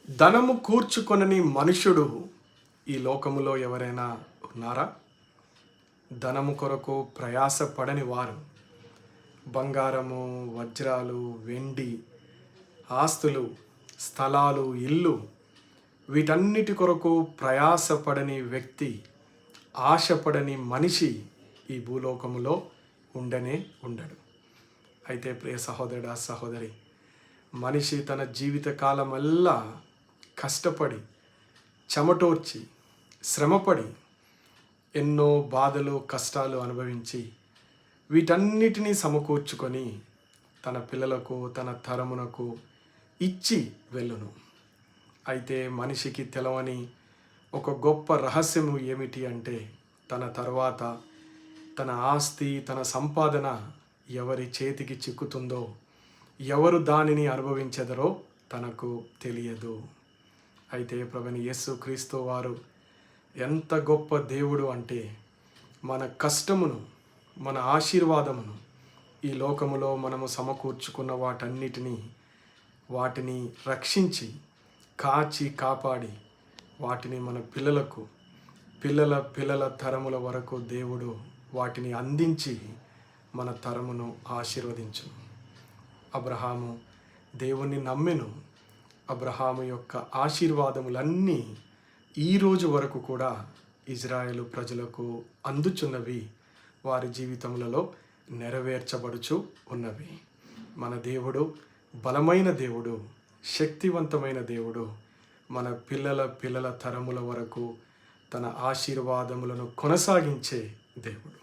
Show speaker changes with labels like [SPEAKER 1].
[SPEAKER 1] ధనము కూర్చుకొనని మనుష్యుడు ఈ లోకములో ఎవరైనా ఉన్నారా? ధనము కొరకు ప్రయాసపడని వారు, బంగారము, వజ్రాలు, వెండి, ఆస్తులు, స్థలాలు, ఇల్లు, వీటన్నిటి కొరకు ప్రయాసపడని వ్యక్తి, ఆశపడని మనిషి ఈ భూలోకములో ఉండనే ఉండడు. అయితే ప్రియ సహోదరుడా, సహోదరి, మనిషి తన జీవిత కాలమల్లా కష్టపడి, చెమటోర్చి, శ్రమపడి, ఎన్నో బాధలు, కష్టాలు అనుభవించి వీటన్నిటినీ సమకూర్చుకొని తన పిల్లలకు, తన తరమునకు ఇచ్చి వెళ్ళును. అయితే మనిషికి తెలవని ఒక గొప్ప రహస్యము ఏమిటి అంటే, తన తర్వాత తన ఆస్తి, తన సంపాదన ఎవరి చేతికి చిక్కుతుందో, ఎవరు దానిని అనుభవించెదరో తనకు తెలియదు. అయితే ప్రభువైన యేసుక్రీస్తు వారు ఎంత గొప్ప దేవుడు అంటే, మన కష్టమును, మన ఆశీర్వాదమును, ఈ లోకములో మనము సమకూర్చుకున్న వాటిని రక్షించి, కాచి, కాపాడి, వాటిని మన పిల్లలకు, పిల్లల తరముల వరకు దేవుడు వాటిని అందించి మన తరమును ఆశీర్వదించును. అబ్రహాము దేవుణ్ణి నమ్మెను. అబ్రహాము యొక్క ఆశీర్వాదములన్నీ ఈ రోజు వరకు కూడా ఇజ్రాయేలు ప్రజలకు అందుచున్నవి, వారి జీవితములలో నెరవేర్చబడుచు ఉన్నవి. మన దేవుడు బలమైన దేవుడు, శక్తివంతమైన దేవుడు. మన పిల్లల తరముల వరకు తన ఆశీర్వాదములను కొనసాగించే దేవుడు.